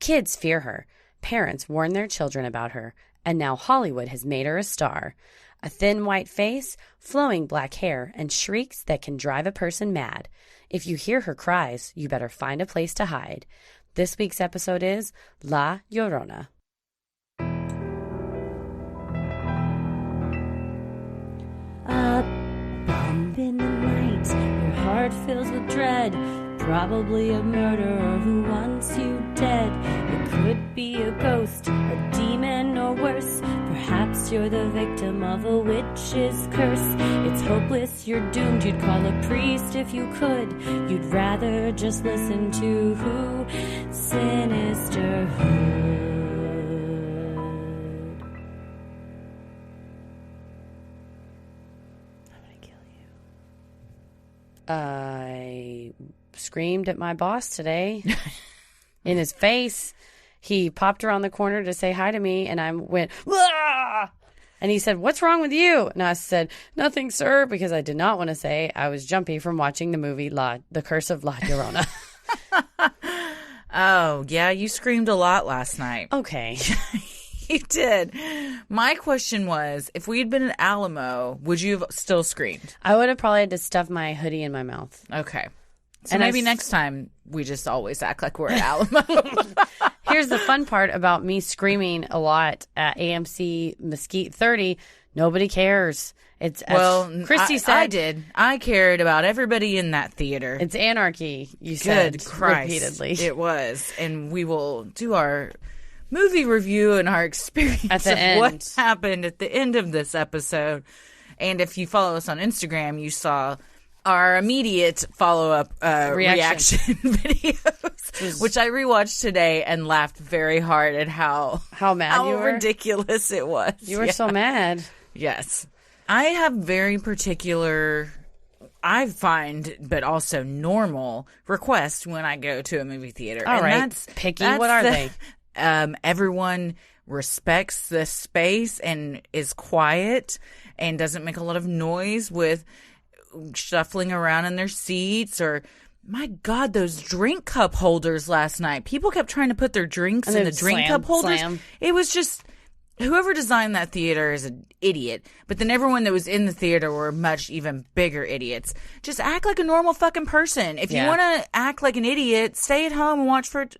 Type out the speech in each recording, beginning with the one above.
Kids fear her. Parents warn their children about her. And now Hollywood has made her a star. A thin white face, flowing black hair, and shrieks that can drive a person mad. If you hear her cries, you better find a place to hide. This week's episode is La Llorona. A bump in the night, your heart fills with dread. Probably a murderer who wants you dead. It could be a ghost, a demon, or worse. Perhaps you're the victim of a witch's curse. It's hopeless, you're doomed. You'd call a priest if you could. You'd rather just listen to who? Sinisterhood. I screamed at my boss today in his face. He popped around the corner to say hi to me, and I went, "Wah!" And he said, "What's wrong with you?" And I said, "Nothing, sir," because I did not want to say I was jumpy from watching the movie The Curse of La Llorona. Oh, yeah, you screamed a lot last night. Okay. You did. My question was, if we'd been at Alamo, would you have still screamed? I would have probably had to stuff my hoodie in my mouth. Okay. So maybe next time we just always act like we're at Alamo. Here's the fun part about me screaming a lot at AMC Mesquite 30. Nobody cares. It's Christy said. I did. I cared about everybody in that theater. It's anarchy, you said. Good Christ. Repeatedly. It was. And we will do our movie review and our experience at the of end. What happened at the end of this episode. And if you follow us on Instagram, you saw our immediate follow-up reaction videos, which I rewatched today and laughed very hard at how mad you were. Ridiculous it was. You were so mad. Yes. I have very particular, I find, but also normal requests when I go to a movie theater. All right. That's picky. What are they? Everyone respects the space and is quiet and doesn't make a lot of noise with shuffling around in their seats. Or, my God, those drink cup holders last night. People kept trying to put their drinks in the drink cup holders. Slam. It was just, whoever designed that theater is an idiot. But then everyone that was in the theater were much even bigger idiots. Just act like a normal fucking person. If you want to act like an idiot, stay at home and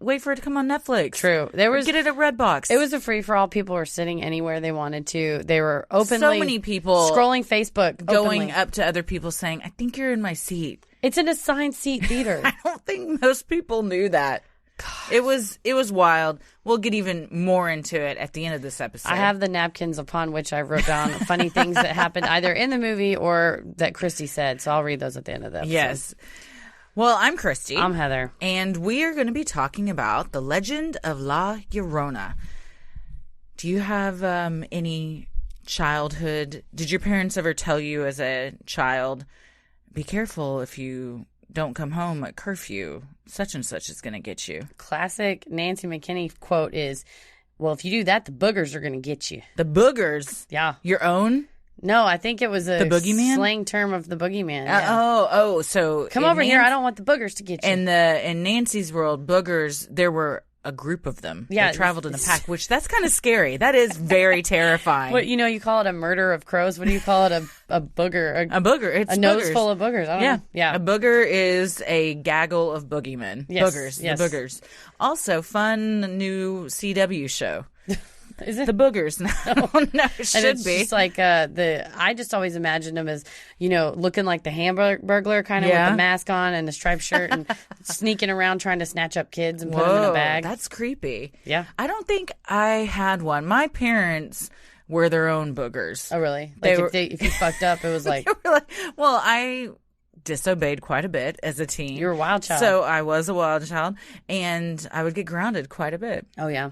wait for it to come on Netflix. True. Get it at Redbox. It was a free-for-all. People were sitting anywhere they wanted to. They were openly. So many people scrolling Facebook, going openly up to other people saying, "I think you're in my seat." It's an assigned seat theater. I don't think most people knew that. God. It was wild. We'll get even more into it at the end of this episode. I have the napkins upon which I wrote down funny things that happened either in the movie or that Christy said. So I'll read those at the end of the episode. Yes. Well, I'm Christy. I'm Heather. And we are going to be talking about the legend of La Llorona. Do you have any childhood? Did your parents ever tell you as a child, be careful if you don't come home at curfew, such and such is going to get you? Classic Nancy McKinney quote is, well, if you do that, the boogers are going to get you. The boogers? Yeah. Your own? No, I think it was a the boogeyman? Slang term of the boogeyman. Yeah. So come over here. I don't want the boogers to get you. In Nancy's world, boogers, there were a group of them. Yeah, they traveled in a pack, which that's kind of scary. That is very terrifying. What, you call it a murder of crows. What do you call it? A booger. A booger. It's a nose full of boogers. I don't know. Yeah. A booger is a gaggle of boogeymen. Yes. Boogers. Yes. The boogers. Also, fun new CW show. Is it? The boogers now? No, it should and it's be. Just like I just always imagined him as, looking like the Hamburglar kind of with the mask on and the striped shirt and sneaking around trying to snatch up kids and put them in a bag. That's creepy. Yeah. I don't think I had one. My parents were their own boogers. Oh, really? Like if you fucked up, it was like... Well, I disobeyed quite a bit as a teen. You were a wild child. So I was a wild child, and I would get grounded quite a bit. Oh, yeah.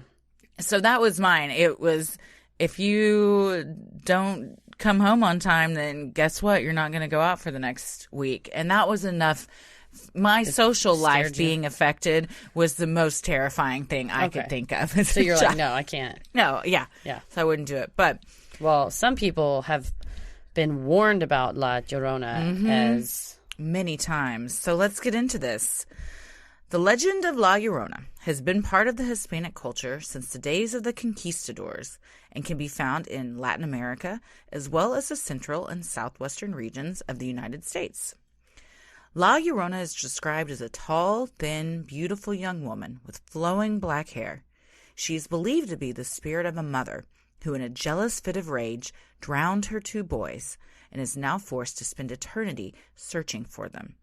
So that was mine. It was, if you don't come home on time, then guess what? You're not going to go out for the next week. And that was enough. My social life being affected was the most terrifying thing I could think of. So you're like, no, I can't. No, yeah. Yeah. So I wouldn't do it. But, well, some people have been warned about La Llorona as... many times. So let's get into this. The legend of La Llorona has been part of the Hispanic culture since the days of the conquistadors and can be found in Latin America as well as the central and southwestern regions of the United States. La Llorona is described as a tall, thin, beautiful young woman with flowing black hair. She is believed to be the spirit of a mother who, in a jealous fit of rage, drowned her 2 boys and is now forced to spend eternity searching for them.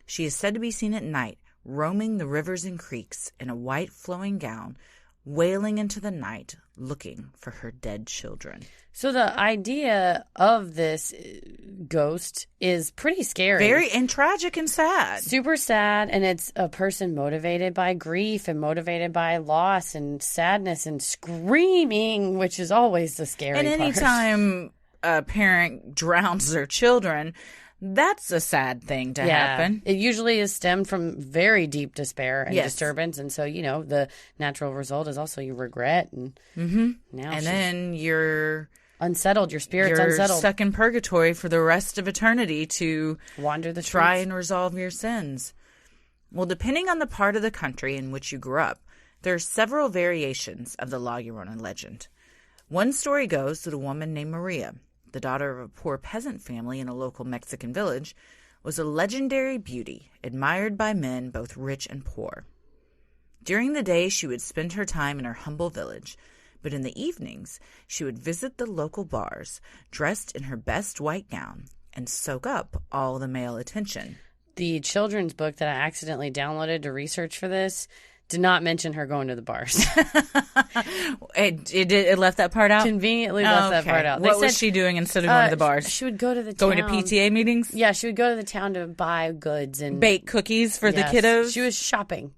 She is said to be seen at night, roaming the rivers and creeks in a white flowing gown, wailing into the night, looking for her dead children. So the idea of this ghost is pretty scary. Very and tragic and sad. Super sad, and it's a person motivated by grief and motivated by loss and sadness and screaming, which is always the scary and part. anytime a parent drowns their children, that's a sad thing to happen. It usually is stemmed from very deep despair and Yes. disturbance. And so, the natural result is also you regret. And now And then you're unsettled. Your spirit's unsettled. stuck in purgatory for the rest of eternity to Wander the try streets. and resolve your sins. Well, depending on the part of the country in which you grew up, there are several variations of the La Llorona legend. One story goes that a woman named Maria, the daughter of a poor peasant family in a local Mexican village, was a legendary beauty, admired by men both rich and poor. During the day, she would spend her time in her humble village, but in the evenings, she would visit the local bars, dressed in her best white gown, and soak up all the male attention. The children's book that I accidentally downloaded to research for this did not mention her going to the bars. It left that part out? Conveniently left that part out. They What was said, she doing instead of going to the bars? She would go to the town. Going to PTA meetings? Yeah, she would go to the town to buy goods and Bake cookies for Yes, the kiddos? She was shopping.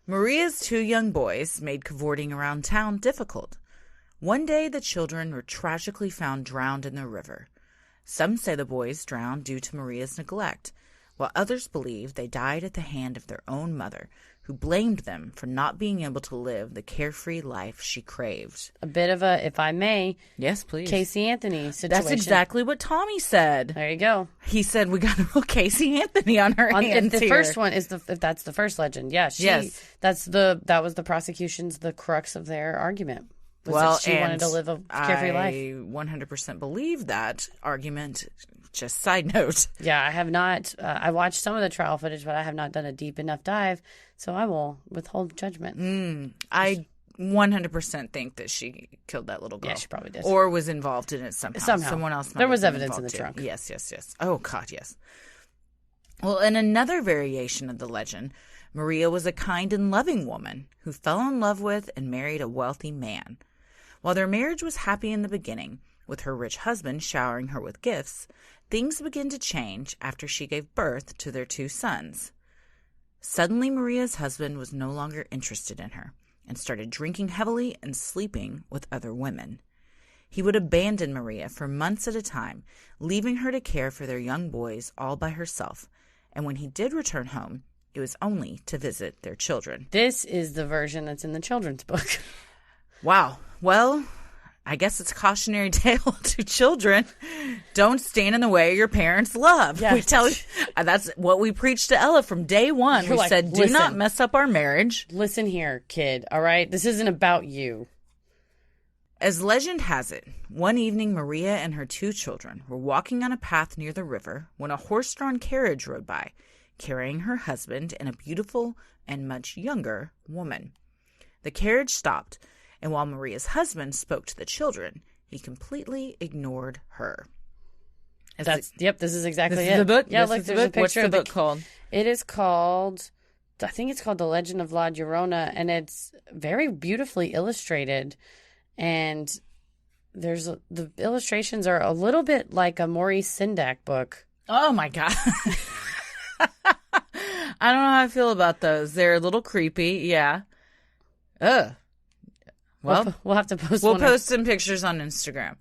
Maria's 2 young boys made cavorting around town difficult. One day, the children were tragically found drowned in the river. Some say the boys drowned due to Maria's neglect, while others believe they died at the hand of their own mother, who blamed them for not being able to live the carefree life she craved. A bit of a, if I may, Yes, please. Casey Anthony situation. That's exactly what Tommy said. There you go. He said we got a little Casey Anthony on her hands If the here. first one is if that's the first legend, yeah, Yes. that was the prosecution's the crux of their argument. Was that she wanted to live a carefree life. I 100% believe that argument. Just side note. Yeah, I have not. I watched some of the trial footage, but I have not done a deep enough dive, so I will withhold judgment. I 100% think that she killed that little girl. Yeah, she probably did. Or was involved in it somehow. Somehow. Someone else might There have was been evidence in the involved trunk. too. Yes. Oh, God, yes. Well, in another variation of the legend, Maria was a kind and loving woman who fell in love with and married a wealthy man. While their marriage was happy in the beginning, with her rich husband showering her with gifts, things began to change after she gave birth to their 2 sons. Suddenly, Maria's husband was no longer interested in her and started drinking heavily and sleeping with other women. He would abandon Maria for months at a time, leaving her to care for their young boys all by herself, and when he did return home, it was only to visit their children. This is the version that's in the children's book. Wow. Well, I guess it's a cautionary tale to children. Don't stand in the way of your parents' love. Yeah. We tell you, that's what we preached to Ella from day one. You're We like, said, do not "Listen. mess up our marriage. Listen here, kid, all right? This isn't about you. As legend has it, one evening Maria and her 2 children were walking on a path near the river when a horse-drawn carriage rode by, carrying her husband and a beautiful and much younger woman. The carriage stopped, and while Maria's husband spoke to the children, he completely ignored her. This is exactly This it. is the book? Yeah, This look, is the there's a book? What's picture the of book called? It is called, I think it's called The Legend of La Llorona, and it's very beautifully illustrated. And the illustrations are a little bit like a Maurice Sendak book. Oh, my God. I don't know how I feel about those. They're a little creepy. Yeah. Ugh. Well, We'll have to post we'll one. post some pictures on Instagram.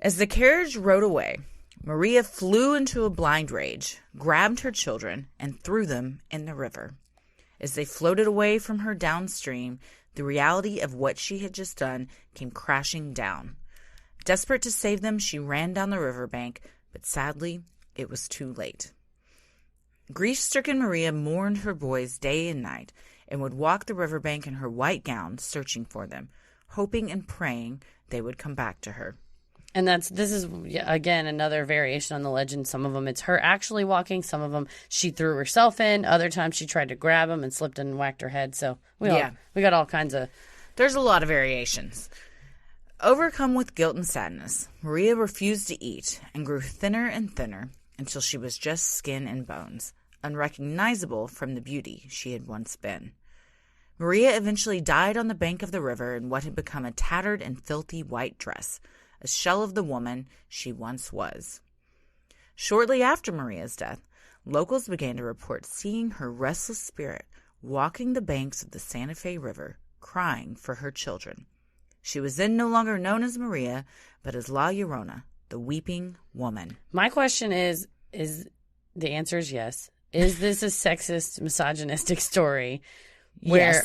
As the carriage rode away, Maria flew into a blind rage, grabbed her children, and threw them in the river. As they floated away from her downstream, the reality of what she had just done came crashing down. Desperate to save them, she ran down the riverbank, but sadly, it was too late. Grief-stricken Maria mourned her boys day and night and would walk the riverbank in her white gown searching for them, hoping and praying they would come back to her. And this is, again, another variation on the legend. Some of them it's her actually walking. Some of them she threw herself in. Other times she tried to grab him and slipped and whacked her head. So we got all kinds of... There's a lot of variations. Overcome with guilt and sadness, Maria refused to eat and grew thinner and thinner until she was just skin and bones, unrecognizable from the beauty she had once been. Maria eventually died on the bank of the river in what had become a tattered and filthy white dress, a shell of the woman she once was. Shortly after Maria's death, locals began to report seeing her restless spirit walking the banks of the Santa Fe River, crying for her children. She was then no longer known as Maria, but as La Llorona, the weeping woman. My question is the answer is yes. Is this a sexist, misogynistic story where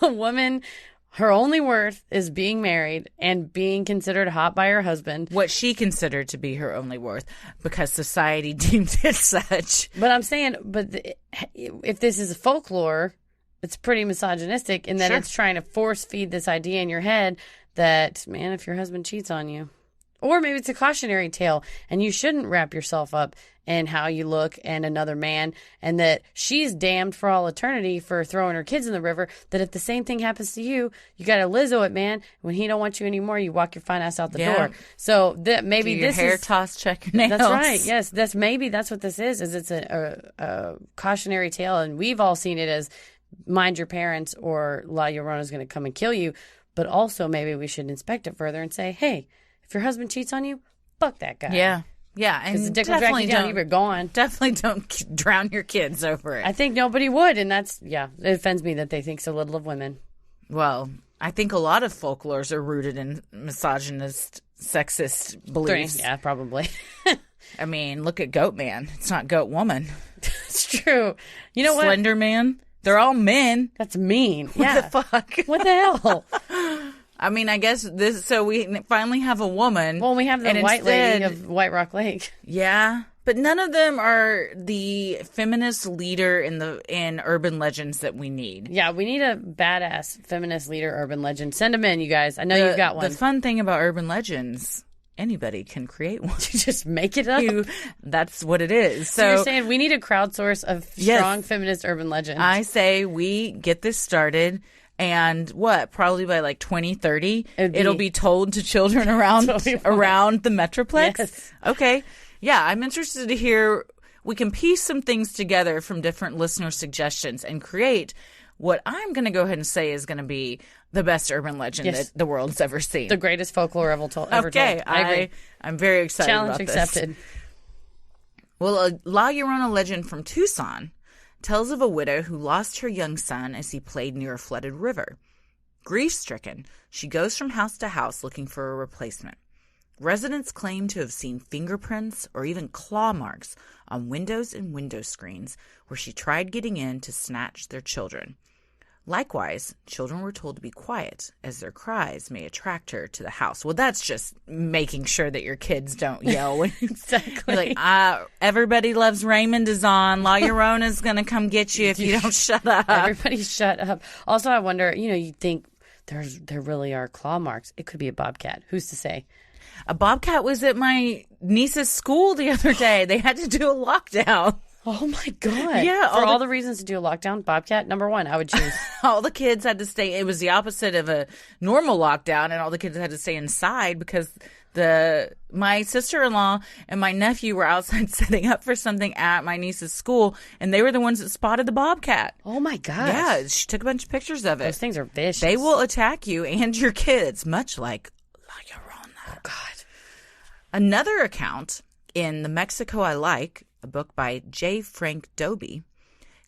a woman, her only worth is being married and being considered hot by her husband? What she considered to be her only worth because society deems it such. But I'm saying, if this is folklore, it's pretty misogynistic in that it's trying to force feed this idea in your head that, man, if your husband cheats on you, or maybe it's a cautionary tale and you shouldn't wrap yourself up in how you look and another man, and that she's damned for all eternity for throwing her kids in the river, that if the same thing happens to you, you got to Lizzo it, man. When he don't want you anymore, you walk your fine ass out the door. So that maybe this hair toss, check your nails. That's right. Yes, that's what this is it's a cautionary tale, and we've all seen it as mind your parents or La Llorona is going to come and kill you. But also maybe we should inspect it further and say, hey, if your husband cheats on you, fuck that guy. Yeah. Yeah. And the dick will drag you down, you were gone. Definitely don't drown your kids over it. I think nobody would. And it offends me that they think so little of women. Well, I think a lot of folklores are rooted in misogynist, sexist beliefs. Yeah, probably. I mean, look at Goat Man. It's not Goat Woman. It's true. You know what? Slender Man. They're all men. That's mean. What the fuck? What the hell? I mean, I guess so we finally have a woman. Well, we have the white lady of White Rock Lake. Yeah. But none of them are the feminist leader in urban legends that we need. Yeah, we need a badass feminist leader urban legend. Send them in, you guys. I know you've got one. The fun thing about urban legends, anybody can create one. You just make it up. That's what it is. So you're saying we need a crowdsource of strong feminist urban legends. I say we get this started. And probably by like 2030, it'll be told to children around the Metroplex? Yes. Okay. Yeah, I'm interested to hear. We can piece some things together from different listener suggestions and create what I'm going to go ahead and say is going to be the best urban legend that the world's ever seen. The greatest folklore ever told. Okay. I agree. I'm very excited Challenge about this. accepted. Well, a La Llorona legend from Tucson tells of a widow who lost her young son as he played near a flooded river. Grief-stricken, she goes from house to house looking for a replacement. Residents claim to have seen fingerprints or even claw marks on windows and window screens where she tried getting in to snatch their children. Likewise, children were told to be quiet, as their cries may attract her to the house. Well, that's just making sure that your kids don't yell. Exactly. You're like, Everybody Loves Raymond is on. La Llorona's going to come get you if you don't shut up. Everybody shut up. Also, I wonder, you'd think there really are claw marks. It could be a bobcat. Who's to say? A bobcat was at my niece's school the other day. They had to do a lockdown. Oh, my God. Yeah. For all the reasons to do a lockdown, bobcat, number one, I would choose. All the kids had to stay. It was the opposite of a normal lockdown, and all the kids had to stay inside because my sister-in-law and my nephew were outside setting up for something at my niece's school, and they were the ones that spotted the bobcat. Oh, my gosh. Yeah, she took a bunch of pictures of it. Those things are vicious. They will attack you and your kids, much like La Llorona. Oh, God. Another account in The Mexico I Like, a book by J. Frank Dobie,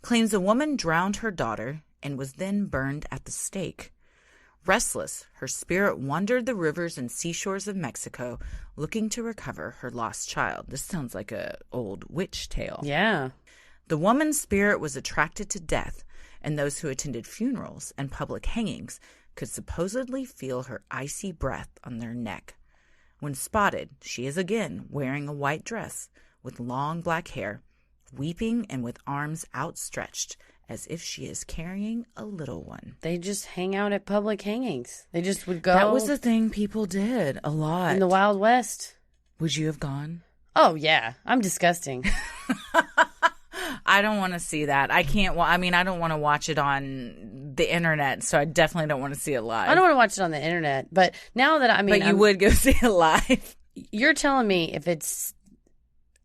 claims a woman drowned her daughter and was then burned at the stake. Restless, her spirit wandered the rivers and seashores of Mexico, looking to recover her lost child. This sounds like an old witch tale. Yeah. The woman's spirit was attracted to death, and those who attended funerals and public hangings could supposedly feel her icy breath on their neck. When spotted, she is again wearing a white dress with long black hair, weeping and with arms outstretched, as if she is carrying a little one. They just hang out at public hangings. They just would go. That was the thing people did a lot. In the Wild West. Would you have gone? Oh, yeah. I'm disgusting. I don't want to see that. I can't. I mean, I don't want to watch it on the internet, so I definitely don't want to see it live. I don't want to watch it on the internet, but now that But you would go see it live. You're telling me if it's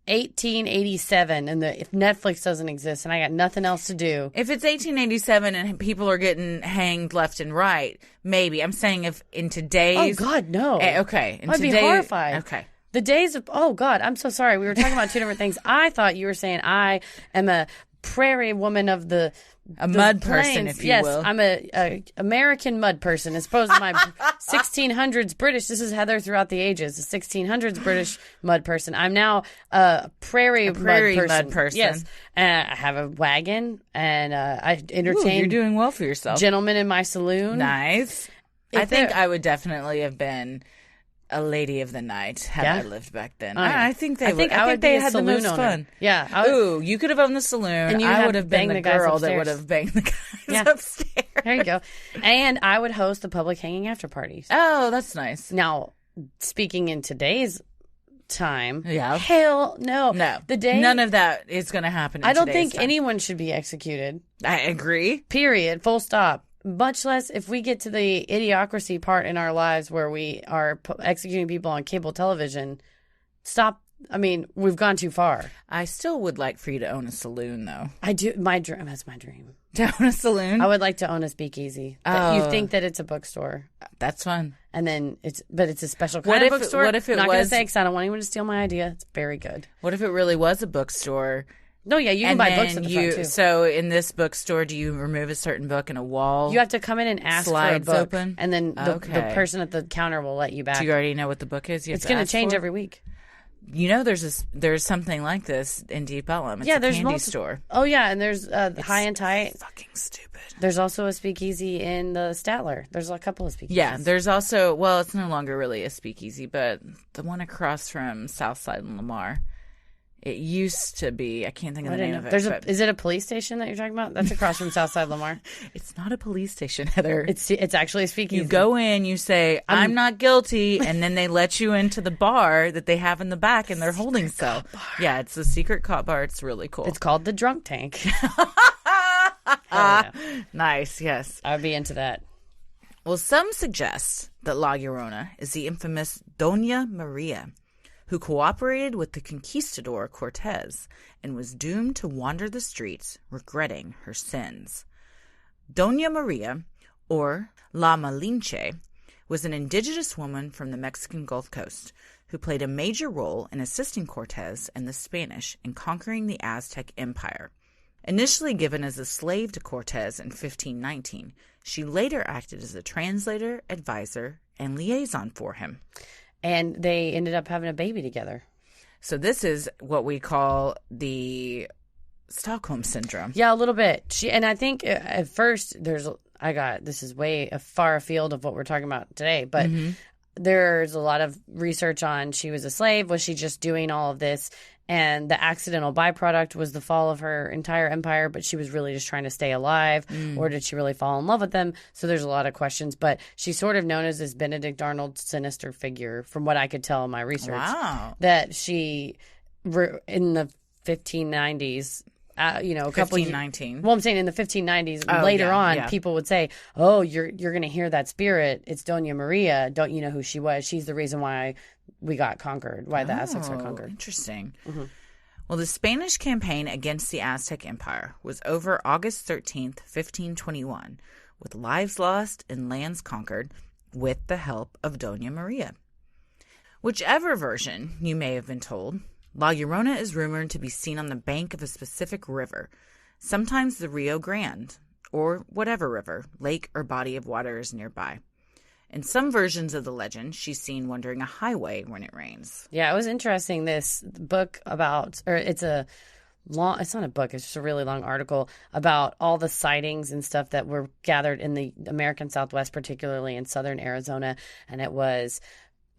1887 and if Netflix doesn't exist and I got nothing else to do. If it's 1887 and people are getting hanged left and right, maybe. I'm saying if in today's... Oh, God, no. Okay. I'd be horrified. Okay. The days of... Oh, God, I'm so sorry. We were talking about two different things. I thought you were saying I am a prairie woman of the... A mud person, if you will. Yes, I'm a American mud person as opposed to my 1600s British. This is Heather throughout the ages. The 1600s British mud person. I'm now a prairie mud person. Yes, I have a wagon and I entertain. You're doing well for yourself. Gentlemen in my saloon. Nice. I think I would definitely have been a lady of the night had I lived back then. I think they would. I think they had the most fun. Yeah. Ooh, you could have owned the saloon. And I would have been the girl that would have banged the guys upstairs. There you go. And I would host the public hanging after parties. Oh, that's nice. Now, speaking in today's time, hell no. None of that is going to happen. I don't think anyone should be executed. I agree. Period. Full stop. Much less if we get to the idiocracy part in our lives where we are executing people on cable television. Stop. I mean, we've gone too far. I still would like for you to own a saloon, though. I do. That's my dream. To own a saloon? I would like to own a speakeasy. Oh. You think that it's a bookstore. That's fun. And then it's a special kind of bookstore. What if it I'm not was... going to say because I don't want anyone to steal my idea. It's very good. What if it really was a bookstore? No, yeah, you can buy books at the front, too. So in this bookstore, do you remove a certain book and a wall? You have to come in and ask for a book. Open? And then the person at the counter will let you back. Do you already know what the book is? It's going to change every week. You know, there's something like this in Deep Ellum. It's a candy store. Oh, yeah, and there's High and Tight. Fucking stupid. There's also a speakeasy in the Statler. There's a couple of speakeasies. Yeah, there's also, well, it's no longer really a speakeasy, but the one across from Southside and Lamar. It used to be. I can't think of the name of it. Is it a police station that you're talking about? That's across from Southside Lamar. It's not a police station, Heather. It's actually a speakeasy. You go in, you say, I'm not guilty, and then they let you into the bar that they have in the back in their holding cell. Yeah, it's a secret cop bar. It's really cool. It's called the Drunk Tank. Nice, yes. I would be into that. Well, some suggest that La Llorona is the infamous Doña Maria, who cooperated with the conquistador Cortez and was doomed to wander the streets, regretting her sins. Doña Maria, or La Malinche, was an indigenous woman from the Mexican Gulf Coast who played a major role in assisting Cortez and the Spanish in conquering the Aztec Empire. Initially given as a slave to Cortez in 1519, she later acted as a translator, advisor, and liaison for him. And they ended up having a baby together. So this is what we call the Stockholm Syndrome. Yeah, a little bit. And I think at first this is way far afield of what we're talking about today, but there's a lot of research on she was a slave. Was she just doing all of this? And the accidental byproduct was the fall of her entire empire, but she was really just trying to stay alive. Or did she really fall in love with them? So there's a lot of questions. But she's sort of known as this Benedict Arnold's sinister figure, from what I could tell in my research. Wow. That she, in the 1590s, a couple 1519. Well, I'm saying in the 1590s, later on, people would say, "Oh, you're going to hear that spirit. It's Doña Maria. Don't you know who she was? She's the reason why we got conquered. Why the Aztecs got conquered." Interesting. Well, the Spanish campaign against the Aztec Empire was over August 13th, 1521, with lives lost and lands conquered, with the help of Doña Maria. Whichever version you may have been told, La Llorona is rumored to be seen on the bank of a specific river, sometimes the Rio Grande, or whatever river, lake, or body of water is nearby. In some versions of the legend, she's seen wandering a highway when it rains. Yeah, it was interesting. This book it's not a book, it's just a really long article about all the sightings and stuff that were gathered in the American Southwest, particularly in southern Arizona. And it was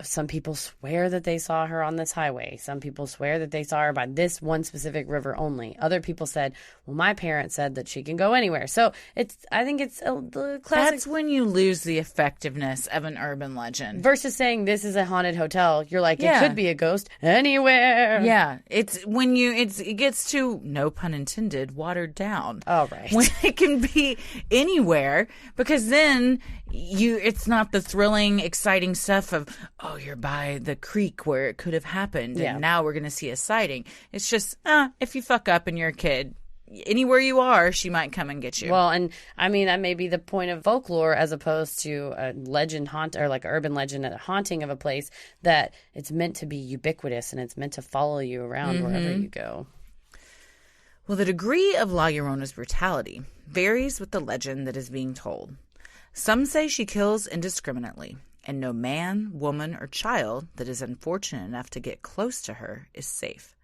some people swear that they saw her on this highway. Some people swear that they saw her by this one specific river only. Other people said, well, my parents said that she can go anywhere. So I think it's the classic. That's when you lose the effectiveness of an urban legend. Versus saying this is a haunted hotel. You're like, Yeah. it could be a ghost anywhere. Yeah. It's when it gets too, no pun intended, watered down. All right. When it can be anywhere, because then it's not the thrilling, exciting stuff of, oh, you're by the creek where it could have happened, Yeah. and now we're going to see a sighting. It's just, if you fuck up and you're a kid, anywhere you are, she might come and get you. Well, and I mean, that may be the point of folklore as opposed to a legend or like urban legend, a haunting of a place, that it's meant to be ubiquitous and it's meant to follow you around wherever you go. Well, the degree of La Llorona's brutality varies with the legend that is being told. Some say she kills indiscriminately, and no man, woman, or child that is unfortunate enough to get close to her is safe.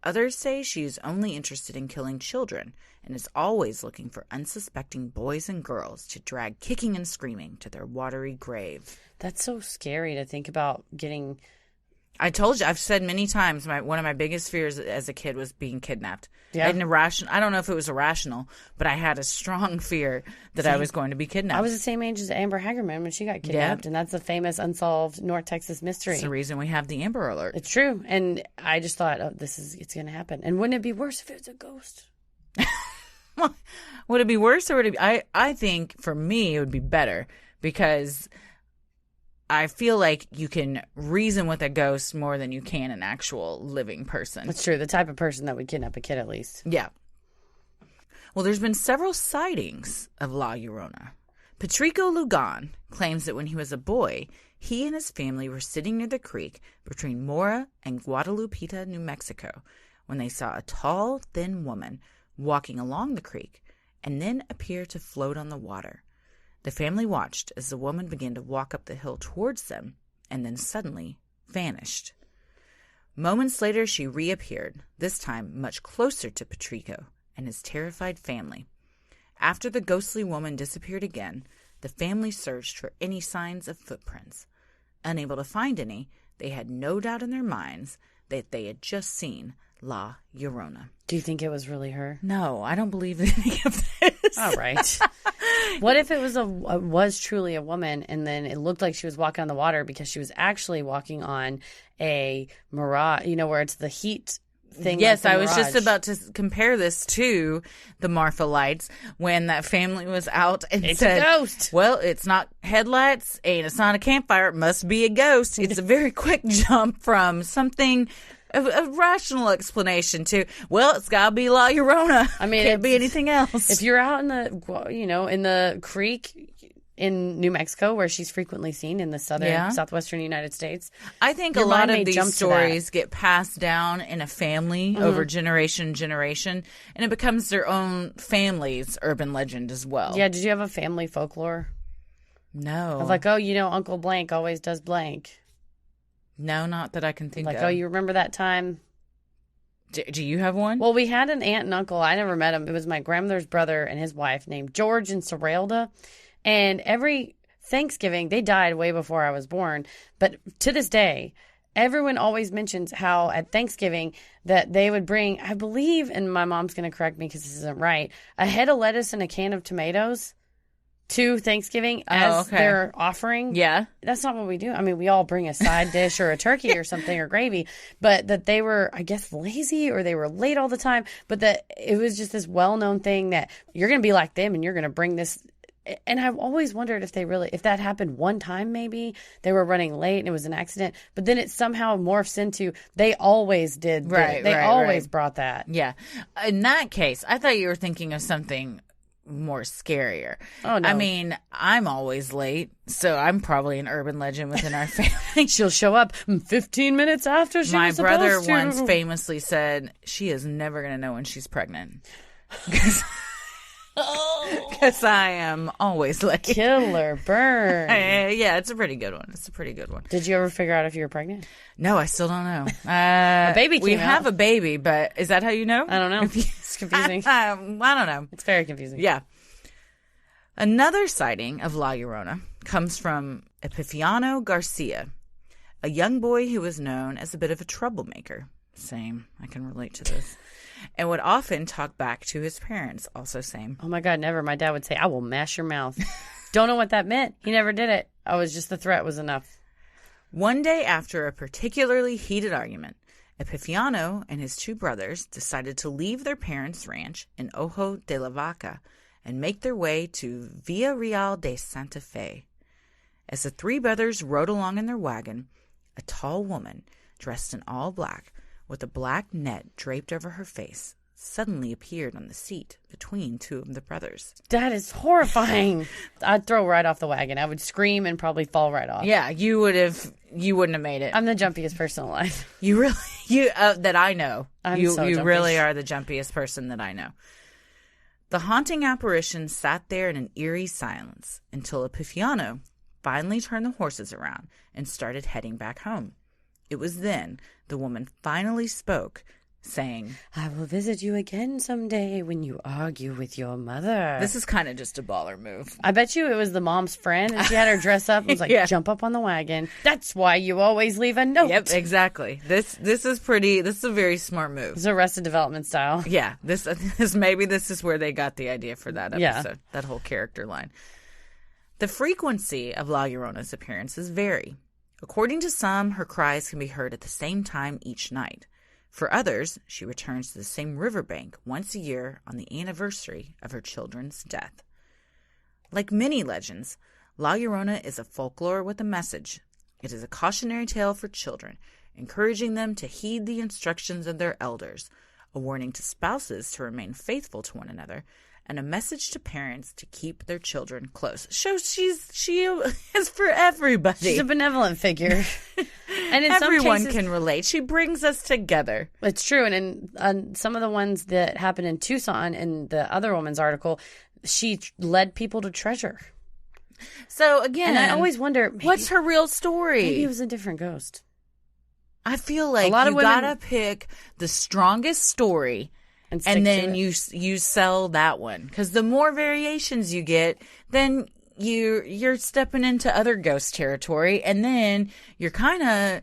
Others say she is only interested in killing children and is always looking for unsuspecting boys and girls to drag kicking and screaming to their watery grave. That's so scary to think about getting... I told you, I've said many times, one of my biggest fears as a kid was being kidnapped. Yeah. I had I don't know if it was irrational, but I had a strong fear that I was going to be kidnapped. I was the same age as Amber Hagerman when she got kidnapped, and that's a famous unsolved North Texas mystery. That's the reason we have the Amber Alert. It's true, and I just thought, oh, it's going to happen. And wouldn't it be worse if it was a ghost? Would it be worse or would it be... I think for me it would be better, because I feel like you can reason with a ghost more than you can an actual living person. That's true. The type of person that would kidnap a kid, at least. Yeah. Well, there's been several sightings of La Llorona. Patrico Lugan claims that when he was a boy, he and his family were sitting near the creek between Mora and Guadalupita, New Mexico, when they saw a tall, thin woman walking along the creek and then appear to float on the water. The family watched as the woman began to walk up the hill towards them and then suddenly vanished. Moments later, she reappeared, this time much closer to Patrico and his terrified family. After the ghostly woman disappeared again, the family searched for any signs of footprints. Unable to find any, they had no doubt in their minds that they had just seen La Llorona. Do you think it was really her? No, I don't believe any of this. All right. What if it was truly a woman, and then it looked like she was walking on the water because she was actually walking on a mirage, where it's the heat thing. Yes, like I the was just mirage. about to compare this to the Marfa lights when that family was out and It's said, a ghost. well, it's not headlights and it's not a campfire. It must be a ghost. It's a very quick jump from something, a rational explanation to, well, it's got to be La Llorona. I mean, Can't be anything else. If you're out in the creek in New Mexico, where she's frequently seen in the southwestern United States, I think a your lot mind of may these jump to stories get passed down in a family over generation, and it becomes their own family's urban legend as well. Yeah, did you have a family folklore? No. Of like, Uncle Blank always does blank. No, not that I can think Like, of. you remember that time? Do you have one? Well, we had an aunt and uncle. I never met him. It was my grandmother's brother and his wife named George and Sorelda. And every Thanksgiving, they died way before I was born. But to this day, everyone always mentions how at Thanksgiving that they would bring, I believe, and my mom's going to correct me because this isn't right, a head of lettuce and a can of tomatoes to Thanksgiving as their offering. Yeah. That's not what we do. I mean, we all bring a side dish or a turkey or something or gravy, but that they were, I guess, lazy or they were late all the time, but that it was just this well-known thing that you're going to be like them and you're going to bring this. And I've always wondered if that happened one time, maybe they were running late and it was an accident, but then it somehow morphs into they always did. They always brought that. Yeah. In that case, I thought you were thinking of something more scarier. Oh, no. I mean, I'm always late, so I'm probably an urban legend within our family. She'll show up 15 minutes after she My was brother supposed to. once famously said she is never going to know when she's pregnant. Because I am always late. Killer burn. Yeah, it's a pretty good one. Did you ever figure out if you were pregnant? No, I still don't know. A baby We came have out. a baby, but is that how you know? I don't know. It's confusing. I don't know. It's very confusing. Yeah. Another sighting of La Llorona comes from Epifanio Garcia, a young boy who was known as a bit of a troublemaker. Same. I can relate to this. And would often talk back to his parents. Also same. Oh my God, never. My dad would say, I will mash your mouth. Don't know what that meant. He never did it. I was just the threat was enough. One day after a particularly heated argument, Epifanio and his two brothers decided to leave their parents' ranch in Ojo de la Vaca and make their way to Villarreal de Santa Fe. As the three brothers rode along in their wagon, a tall woman, dressed in all black, with a black net draped over her face, suddenly appeared on the seat between two of the brothers. That is horrifying. I'd throw right off the wagon. I would scream and probably fall right off. Yeah, you wouldn't have made it. I'm the jumpiest person alive. That I know. You jumpy. really are the jumpiest person that I know. The haunting apparition sat there in an eerie silence until Epifanio finally turned the horses around and started heading back home. It was then the woman finally spoke, saying, I will visit you again someday when you argue with your mother. This is kind of just a baller move. I bet you it was the mom's friend, and she had her dress up and was like, Yeah. Jump up on the wagon. That's why you always leave a note. Yep, exactly. This is a very smart move. It's Arrested Development style. Yeah, this is where they got the idea for that episode, Yeah. that whole character line. The frequency of La Llorona's appearances vary. According to some, her cries can be heard at the same time each night. For others, she returns to the same riverbank once a year on the anniversary of her children's death. Like many legends, La Llorona is a folklore with a message. It is a cautionary tale for children, encouraging them to heed the instructions of their elders, a warning to spouses to remain faithful to one another, and a message to parents to keep their children close. So she is for everybody. She's a benevolent figure. And in Everyone some cases, can relate. She brings us together. it's true. And in some of the ones that happened in Tucson in the other woman's article, she led people to treasure. So again, And I always wonder, what's her real story? Maybe it was a different ghost. I feel like A lot of you women- gotta pick the strongest story, And, stick and to then it. you sell that one. Because the more variations you get, then you're stepping into other ghost territory, and then you're kind of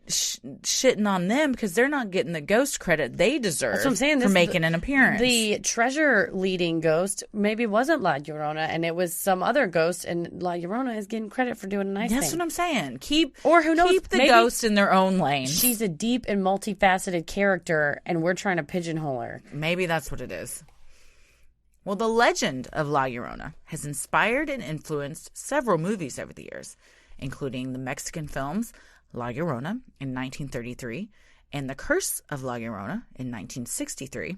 shitting on them because they're not getting the ghost credit they deserve. That's what I'm saying. For making an appearance. The treasure leading ghost maybe wasn't La Llorona, and it was some other ghost, and La Llorona is getting credit for doing a nice That's thing. what I'm saying. Keep Or who knows, Keep the maybe ghosts in their own lane. She's a deep and multifaceted character, and we're trying to pigeonhole her. Maybe that's what it is. Well, the legend of La Llorona has inspired and influenced several movies over the years, including the Mexican films La Llorona in 1933 and The Curse of La Llorona in 1963,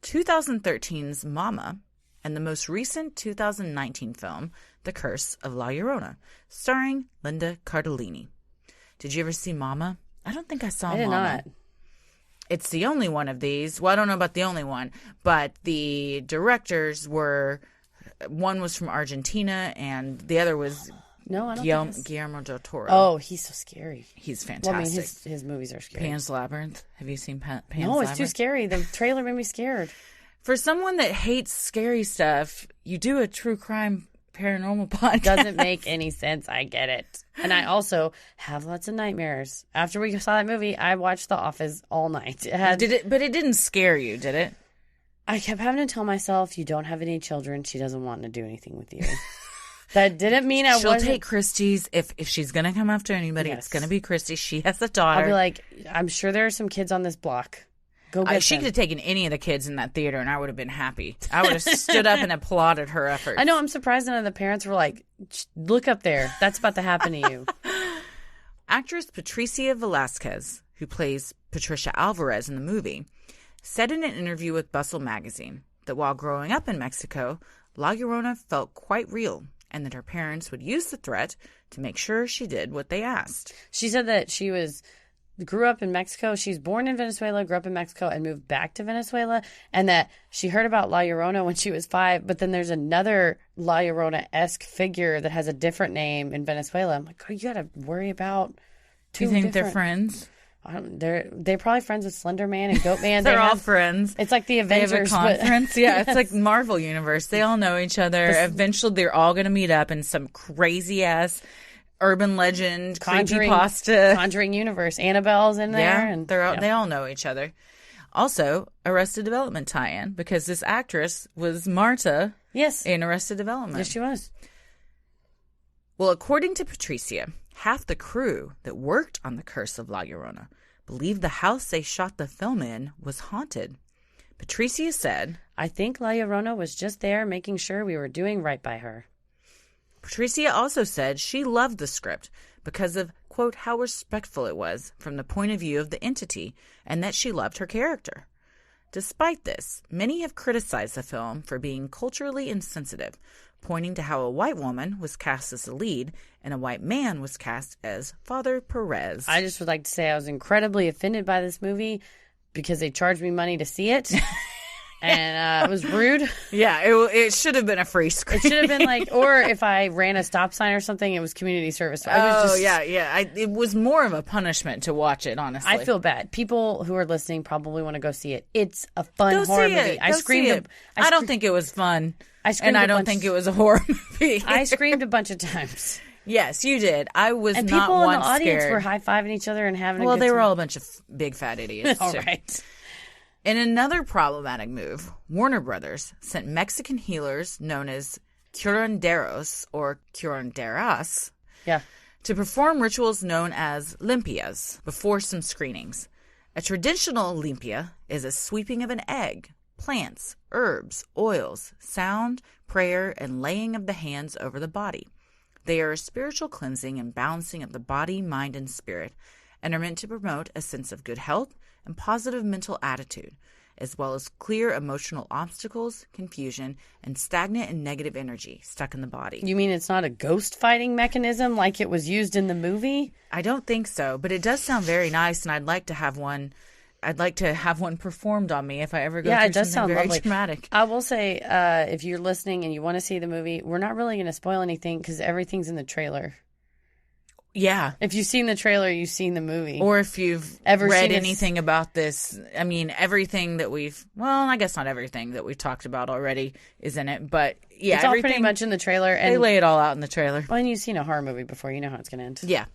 2013's Mama, and the most recent 2019 film The Curse of La Llorona, starring Linda Cardellini. Did you ever see Mama? I don't think I saw I did Mama. not. It's the only one of these. Well, I don't know about the only one, but the directors were, one was from Argentina and the other was No, I don't think Guillermo del Toro. Oh, he's so scary. He's Well, fantastic. I mean, his movies are scary. Pan's Labyrinth. Have you seen Pan's No, Labyrinth? it's too scary. The trailer made me scared. For someone that hates scary stuff, you do a true crime paranormal podcast. Doesn't make any sense. I get it. And I also have lots of nightmares. After we saw that movie, I watched The Office all night. It had, But it didn't scare you, did it? I kept having to tell myself, you don't have any children. She doesn't want to do anything with you. That didn't mean I She'll wasn't. take Christie's. If she's going to come after anybody, Yes. it's going to be Christie. She has a daughter. I'll be like, I'm sure there are some kids on this block. Go get She them. could have taken any of the kids in that theater, and I would have been happy. I would have stood up and applauded her efforts. I know. I'm surprised none of the parents were like, look up there. That's about to happen to you. Actress Patricia Velasquez, who plays Patricia Alvarez in the movie, said in an interview with Bustle magazine that while growing up in Mexico, La Llorona felt quite real, and that her parents would use the threat to make sure she did what they asked. She said that she grew up in Mexico. She's born in Venezuela, grew up in Mexico, and moved back to Venezuela. And that she heard about La Llorona when she was 5, but then there's another La Llorona-esque figure that has a different name in Venezuela. I'm like, oh, you got to worry about Do you think they're friends? They're probably friends with Slender Man and Goat Man. They're all friends. It's like the They have a Avengers. but- conference. Yeah, it's like Marvel Universe. They all know each other. Eventually, they're all going to meet up in some crazy-ass urban legend, Conjuring, creepypasta. Conjuring universe. Annabelle's in there. Yeah, And they all know each other. Also, Arrested Development tie-in, because this actress was Marta Yes. in Arrested Development. Yes, she was. Well, according to Patricia, half the crew that worked on The Curse of La Llorona believed the house they shot the film in was haunted. Patricia said, I think La Llorona was just there making sure we were doing right by her. Patricia also said she loved the script because of, quote, how respectful it was from the point of view of the entity, and that she loved her character. Despite this, many have criticized the film for being culturally insensitive, pointing to how a white woman was cast as the lead and a white man was cast as Father Perez. I just would like to say I was incredibly offended by this movie because they charged me money to see it. And it was rude. Yeah, it should have been a free screen. It should have been like, or if I ran a stop sign or something, it was community service. It was more of a punishment to watch it, honestly. I feel bad. People who are listening probably want to go see it. It's a fun horror movie. I screamed. I don't think it was fun. I don't think it was a horror movie. I screamed a bunch of times. Yes, you did. I was and not people in once the audience scared. were high-fiving each other and having a good time. Well, they were all a bunch of big fat idiots, all too. right. In another problematic move, Warner Brothers sent Mexican healers known as curanderos or curanderas to perform rituals known as limpias before some screenings. A traditional limpia is a sweeping of an egg, plants, herbs, oils, sound, prayer, and laying of the hands over the body. They are a spiritual cleansing and balancing of the body, mind, and spirit, and are meant to promote a sense of good health and positive mental attitude, as well as clear emotional obstacles, confusion, and stagnant and negative energy stuck in the body. You mean it's not a ghost fighting mechanism like it was used in the movie? I don't think so, but it does sound very nice, and I'd like to have one. I'd like to have one performed on me if I ever go through it does something sound very lovely. traumatic. I will say, if you're listening and you want to see the movie, we're not really going to spoil anything because everything's in the trailer. Yeah. If you've seen the trailer, you've seen the movie. Or if you've Ever read seen anything about this, I mean, everything that I guess not everything that we've talked about already is in it, but yeah, it's all pretty much in the trailer. And they lay it all out in the trailer. when you've seen a horror movie before, you know how it's going to end. Yeah.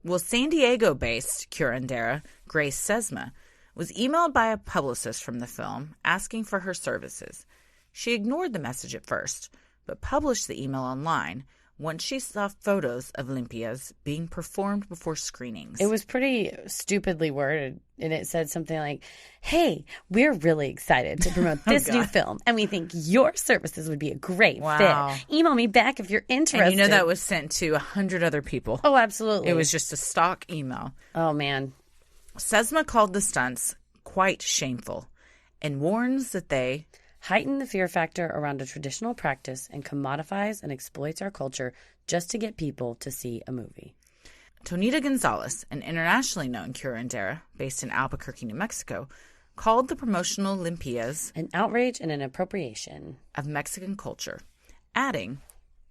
Well, San Diego-based curandera Grace Sesma was emailed by a publicist from the film asking for her services. She ignored the message at first, but published the email online once she saw photos of limpias being performed before screenings. It was pretty stupidly worded, and it said something like, hey, we're really excited to promote this new film, and we think your services would be a great fit. Email me back if you're interested. And you know that was sent to 100 other people. Oh, absolutely. It was just a stock email. Oh, man. Sesma called the stunts quite shameful and warns that they heighten the fear factor around a traditional practice and commodifies and exploits our culture just to get people to see a movie. Tonita Gonzalez, an internationally known curandera based in Albuquerque, New Mexico, called the promotional limpias an outrage and an appropriation of Mexican culture, adding,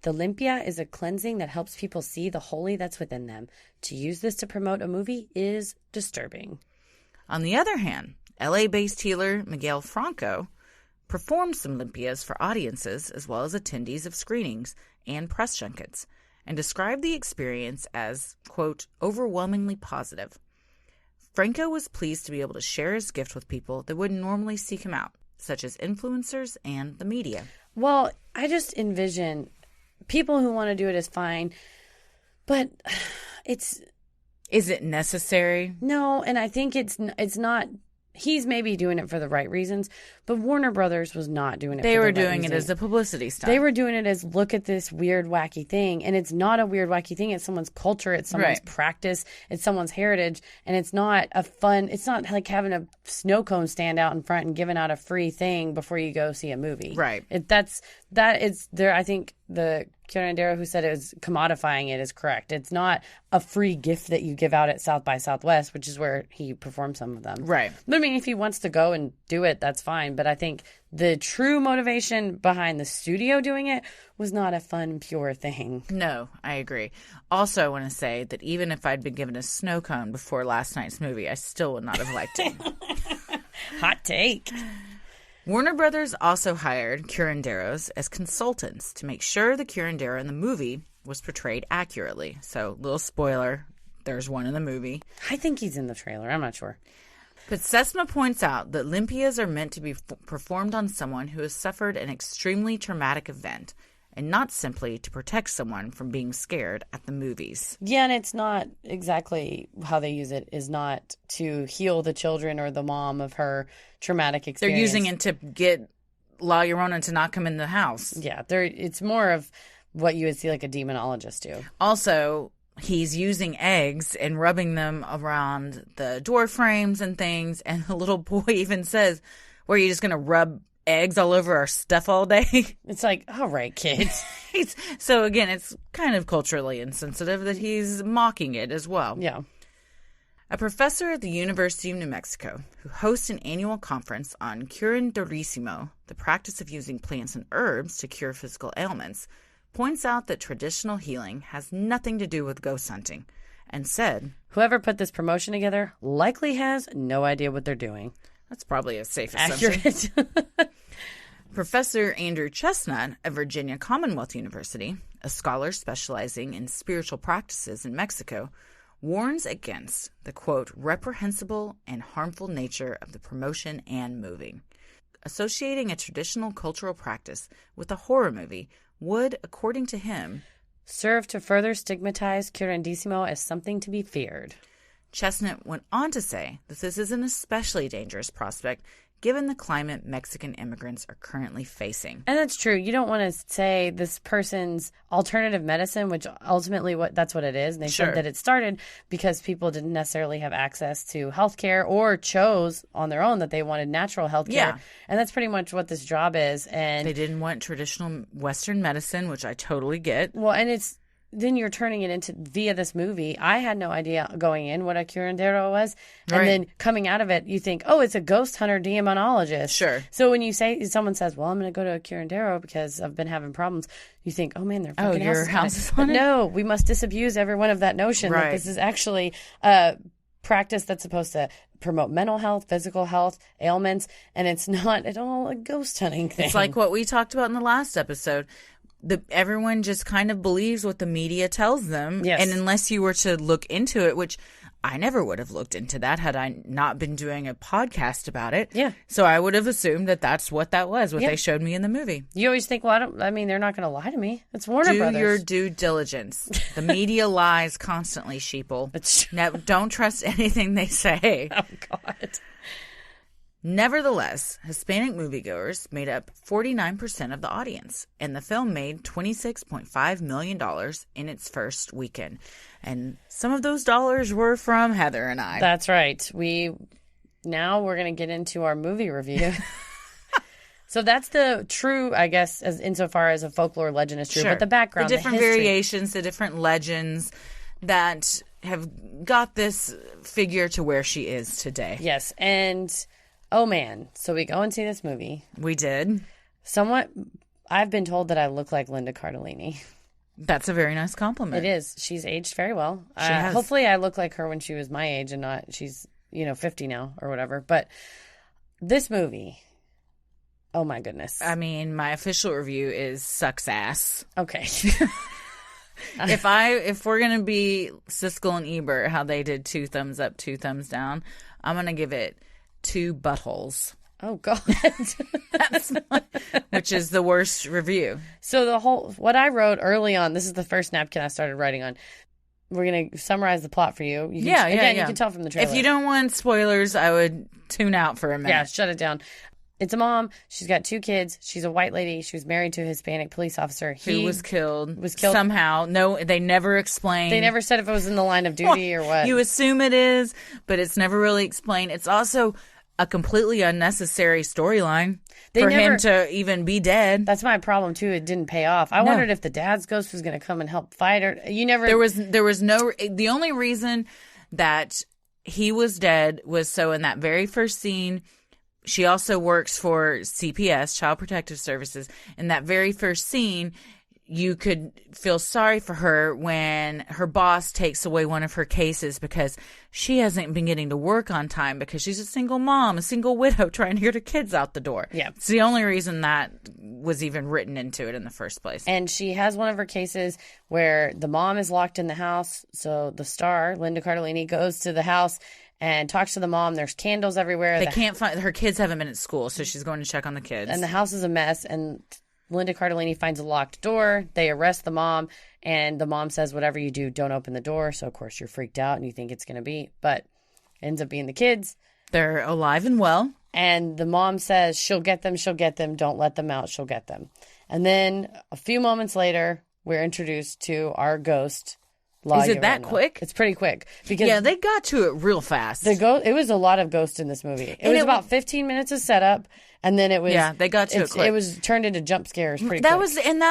the limpia is a cleansing that helps people see the holy that's within them. To use this to promote a movie is disturbing. On the other hand, LA-based healer Miguel Franco performed some limpias for audiences as well as attendees of screenings and press junkets, and described the experience as, quote, overwhelmingly positive. Franco was pleased to be able to share his gift with people that wouldn't normally seek him out, such as influencers and the media. Well, I just envision people who want to do it is fine, but it's... Is it necessary? No, and I think it's not... He's maybe doing it for the right reasons, but Warner Brothers was not doing it for the right reasons. They were doing it as a publicity stunt. They were doing it as, look at this weird, wacky thing. And it's not a weird, wacky thing. It's someone's culture. It's someone's practice. It's someone's heritage. And it's not it's not like having a snow cone stand out in front and giving out a free thing before you go see a movie. Right. I think the curandera who said it was commodifying it is correct. It's not a free gift that you give out at South by Southwest, which is where he performed some of them. Right. But I mean, if he wants to go and do it, that's fine. But I think the true motivation behind the studio doing it was not a fun, pure thing. No, I agree. Also, I want to say that even if I'd been given a snow cone before last night's movie, I still would not have liked it. Hot take. Warner Brothers also hired curanderos as consultants to make sure the curandera in the movie was portrayed accurately. So, little spoiler, there's one in the movie. I think he's in the trailer. I'm not sure. But Sesma points out that limpias are meant to be performed on someone who has suffered an extremely traumatic event, and not simply to protect someone from being scared at the movies. Yeah, and it's not exactly how they use it, is not to heal the children or the mom of her traumatic experience. They're using it to get La Llorona to not come in the house. Yeah, it's more of what you would see like a demonologist do. Also, he's using eggs and rubbing them around the door frames and things. And the little boy even says, "Were you just going to rub eggs all over our stuff all day?" It's like, all right, kids. So again, it's kind of culturally insensitive that he's mocking it as well. Yeah. A professor at the University of New Mexico who hosts an annual conference on curanderismo, the practice of using plants and herbs to cure physical ailments, points out that traditional healing has nothing to do with ghost hunting, and said, "Whoever put this promotion together likely has no idea what they're doing." That's probably a safe assumption. Accurate. Professor Andrew Chestnut of Virginia Commonwealth University, a scholar specializing in spiritual practices in Mexico, warns against the, quote, reprehensible and harmful nature of the promotion and moving. Associating a traditional cultural practice with a horror movie would, according to him, serve to further stigmatize curandissimo as something to be feared. Chestnut went on to say that this is an especially dangerous prospect given the climate Mexican immigrants are currently facing. And that's true. You don't want to say this person's alternative medicine, which ultimately that's what it is. And they Sure. said that it started because people didn't necessarily have access to healthcare or chose on their own that they wanted natural healthcare. Yeah. And that's pretty much what this job is. And They didn't want traditional Western medicine, which I totally get. well, and it's then you're turning it into via this movie. I had no idea going in what a curandero was. And Right. then coming out of it, you think, oh, it's a ghost hunter demonologist. Sure. So when you say, someone says, well, I'm going to go to a curandero because I've been having problems, you think, oh man, their fucking your house house is is haunted. haunted? No, we must disabuse everyone of that notion that Right. this is actually a practice that's supposed to promote mental health, physical health, ailments, and it's not at all a ghost hunting thing. It's like what we talked about in the last episode. Everyone just kind of believes what the media tells them. Yes. And unless you were to look into it, which I never would have looked into that had I not been doing a podcast about it. Yeah. So I would have assumed that that's what that was, what Yeah. they showed me in the movie. You always think, well, I mean, they're not going to lie to me. It's Warner Do Brothers. your due diligence. The media lies constantly, sheeple. It's true. Now, don't trust anything they say. Oh, God. Nevertheless, Hispanic moviegoers made up 49% of the audience, and the film made $26.5 million in its first weekend. And some of those dollars were from Heather and I. That's right. Now we're going to get into our movie review. So that's the true, I guess, as insofar as a folklore legend is true. Sure. But the background, the different history. variations, the different legends that have got this figure to where she is today. Yes. And, oh, man. So we go and see this movie. We did. Somewhat, I've been told that I look like Linda Cardellini. That's a very nice compliment. It is. She's aged very well. She has. Hopefully I look like her when she was my age and not, she's, 50 now or whatever. But this movie, oh my goodness. I mean, my official review is sucks ass. Okay. If we're gonna be Siskel and Ebert, how they did 2 thumbs up, 2 thumbs down, I'm gonna give it 2 buttholes. Oh, God. Which is the worst review. So what I wrote early on, this is the first napkin I started writing on. We're going to summarize the plot for you. You can tell from the trailer. If you don't want spoilers, I would tune out for a minute. Yeah, shut it down. It's a mom. She's got 2 kids. She's a white lady. She was married to a Hispanic police officer. Who was killed somehow. No, they never explained. They never said if it was in the line of duty or what. You assume it is, but it's never really explained. It's also a completely unnecessary storyline for him to even be dead. That's my problem too. It didn't pay off. I wondered if the dad's ghost was going to come and help fight her. There was no. The only reason that he was dead was so in that very first scene. She also works for CPS, Child Protective Services. In that very first scene, you could feel sorry for her when her boss takes away one of her cases because she hasn't been getting to work on time because she's a single mom, a single widow trying to get her kids out the door. Yeah. It's the only reason that was even written into it in the first place. And she has one of her cases where the mom is locked in the house. So the star, Linda Cardellini, goes to the house and talks to the mom. There's candles everywhere. They can't find her kids haven't been at school, so she's going to check on the kids. And the house is a mess. And Linda Cardellini finds a locked door. They arrest the mom, and the mom says, whatever you do, don't open the door. So, of course, you're freaked out and you think it's going to be, but it ends up being the kids. They're alive and well. And the mom says, she'll get them, don't let them out, she'll get them. And then a few moments later, we're introduced to our ghost, Lagyron. Is it that quick? It's pretty quick. Because yeah, they got to it real fast. It was a lot of ghost in this movie. It was about 15 minutes of setup. And then it was... Yeah, they got to it quick. It was turned into jump scares pretty quick. That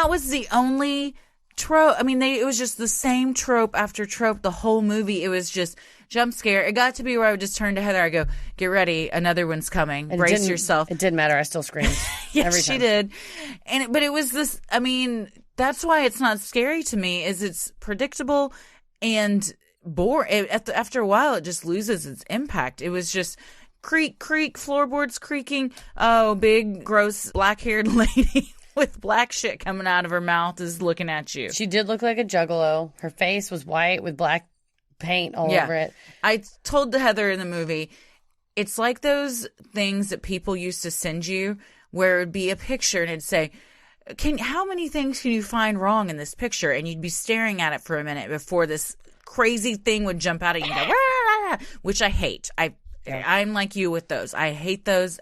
was the only trope. I mean, it was just the same trope after trope the whole movie. It was just jump scare. It got to be where I would just turn to Heather. I go, get ready. Another one's coming. Brace yourself. It didn't matter. I still screamed. Yes, every time. She did. But it was this... I mean, that's why it's not scary to me, is it's predictable and boring. After a while, it just loses its impact. It was just... creak, floorboards creaking. Oh, big, gross, black-haired lady with black shit coming out of her mouth is looking at you. She did look like a juggalo. Her face was white with black paint all over it. I told Heather in the movie, it's like those things that people used to send you where it would be a picture and it'd say, how many things can you find wrong in this picture? And you'd be staring at it for a minute before this crazy thing would jump out at you and go, "Rah!" Which I hate. I'm like you with those. I hate those.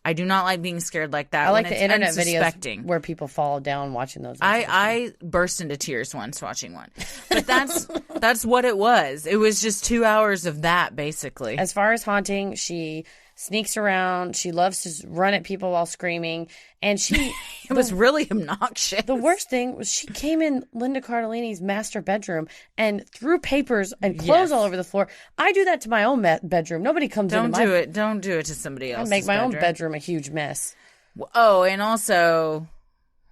I do not like being scared like that. I like the internet videos where people fall down watching those. I burst into tears once watching one. But that's what it was. It was just 2 hours of that, basically. As far as haunting, she sneaks around. She loves to run at people while screaming. And she... It was really obnoxious. The worst thing was she came in Linda Cardellini's master bedroom and threw papers and clothes all over the floor. I do that to my own bedroom. Nobody comes into my... Don't do it to somebody else's I make my own bedroom a huge mess. Oh, and also...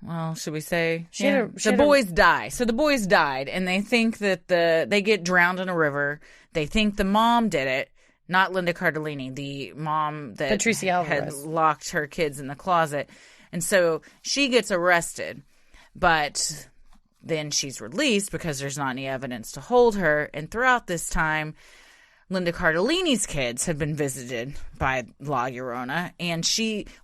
Well, should we say? The boys die. So the boys died, and they think that they get drowned in a river. They think the mom did it. Not Linda Cardellini, the mom that Patricia had locked her kids in the closet. And so she gets arrested, but then she's released because there's not any evidence to hold her. And throughout this time, Linda Cardellini's kids have been visited by La Llorona. And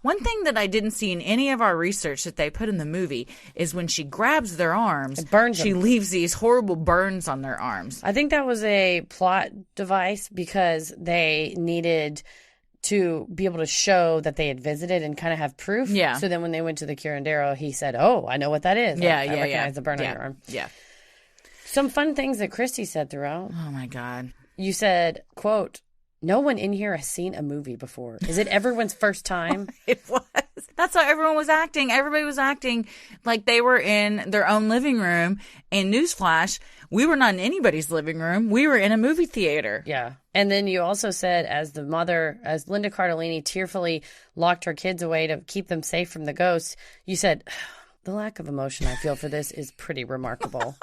one thing that I didn't see in any of our research that they put in the movie is when she grabs their arms, she leaves these horrible burns on their arms. I think that was a plot device because they needed to be able to show that they had visited and kind of have proof. Yeah. So then when they went to the curandero, he said, "Oh, I know what that is. I recognize the burn on your arm." Yeah. Some fun things that Christy said throughout. Oh, my God. You said, quote, "No one in here has seen a movie before. Is it everyone's first time?" It was. That's how everyone was acting. Everybody was acting like they were in their own living room. And newsflash, we were not in anybody's living room. We were in a movie theater. Yeah. And then you also said, as Linda Cardellini tearfully locked her kids away to keep them safe from the ghosts, you said, "The lack of emotion I feel for this is pretty remarkable."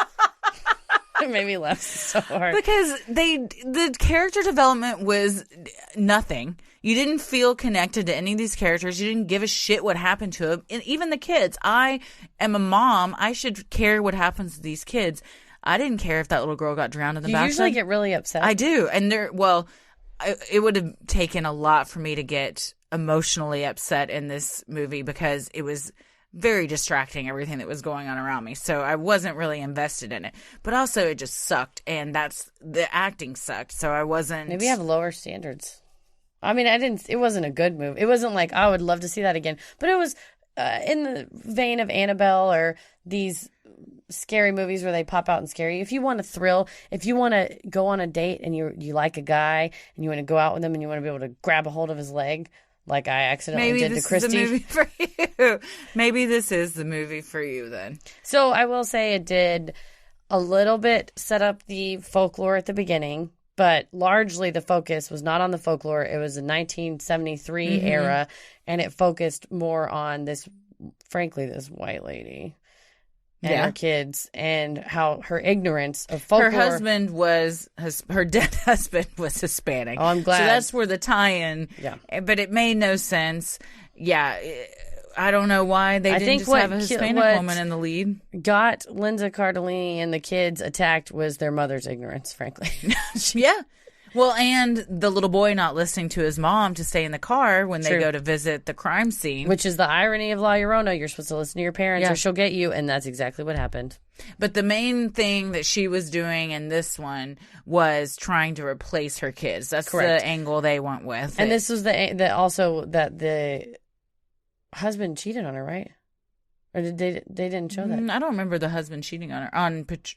It made me laugh so hard. Because the character development was nothing. You didn't feel connected to any of these characters. You didn't give a shit what happened to them. And even the kids. I am a mom. I should care what happens to these kids. I didn't care if that little girl got drowned in the bathtub. You usually get really upset. I do. And it would have taken a lot for me to get emotionally upset in this movie because it was very distracting, everything that was going on around me. So I wasn't really invested in it. But also it just sucked, and the acting sucked. So I wasn't... Maybe I have lower standards. I mean, it wasn't a good movie. It wasn't like, I would love to see that again. But it was in the vein of Annabelle or these scary movies where they pop out and scare you. If you want a thrill, if you want to go on a date and you like a guy and you want to go out with him and you want to be able to grab a hold of his leg, like I accidentally did to Christy. Maybe this is the movie for you. Maybe this is the movie for you then. So I will say it did a little bit set up the folklore at the beginning, but largely the focus was not on the folklore. It was a 1973 era, and it focused more on this white lady. and Yeah. her kids, and how her ignorance of folklore. Her husband her dead husband was Hispanic. Oh, I'm glad. So that's where the tie-in. Yeah. But it made no sense. Yeah. I don't know why they didn't think just what have a Hispanic woman in the lead. got Linda Cardellini and the kids attacked was their mother's ignorance, frankly. Yeah. Well, and the little boy not listening to his mom to stay in the car when they True. go to visit the crime scene. Which is the irony of La Llorona. You're supposed to listen to your parents Yeah. or she'll get you, and that's exactly what happened. But the main thing that she was doing in this one was trying to replace her kids. That's Correct. the angle they went with. And this was the also that the husband cheated on her, right? Or did they didn't show that? I don't remember the husband cheating on her.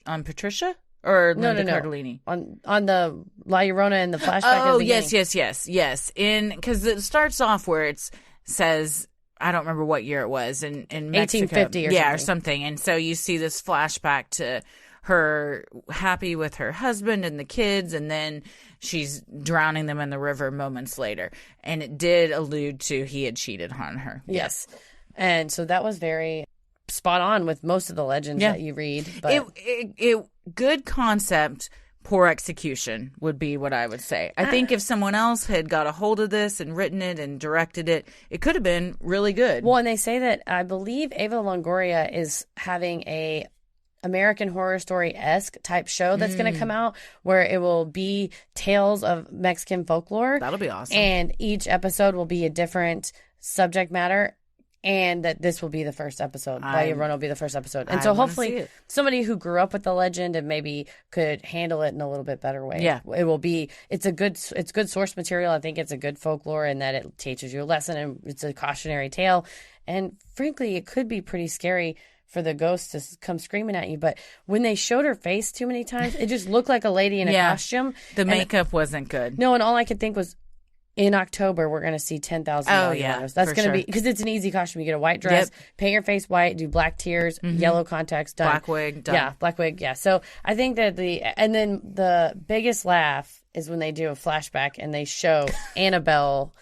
On Patricia? Or Linda Cardellini? On the La Llorona and the flashback. Oh, at the beginning. yes. Because it starts off where it says, I don't remember what year it was, in Mexico. 1850 or yeah, something. or something. And so you see this flashback to her happy with her husband and the kids, and then she's drowning them in the river moments later. And it did allude to he had cheated on her. Yes. And so that was very spot on with most of the legends that you read. But It good concept, poor execution would be what I would say. I think if someone else had got a hold of this and written it and directed it, it could have been really good. well, and they say that I believe Ava Longoria is having a American Horror Story-esque type show that's going to come out where it will be tales of Mexican folklore. That'll be awesome. And each episode will be a different subject matter. And that this will be the first episode. La Llorona will be the first episode. And I so wanna see hopefully it. somebody who grew up with the legend and maybe could handle it in a little bit better way. Yeah. It will be, it's good source material. I think it's a good folklore in that it teaches you a lesson and it's a cautionary tale. And frankly, it could be pretty scary for the ghost to come screaming at you. But when they showed her face too many times, it just looked like a lady in a costume. The And- makeup wasn't good. No, and all I could think was, in October, we're going to see 10,000 Oh, La yeah, Lloronas. That's for going to sure. be, because it's an easy costume. You get a white dress, paint your face white, do black tears, yellow contacts, done. Black wig, done. Yeah, black wig, yeah. So I think that and then the biggest laugh is when they do a flashback and they show Annabelle.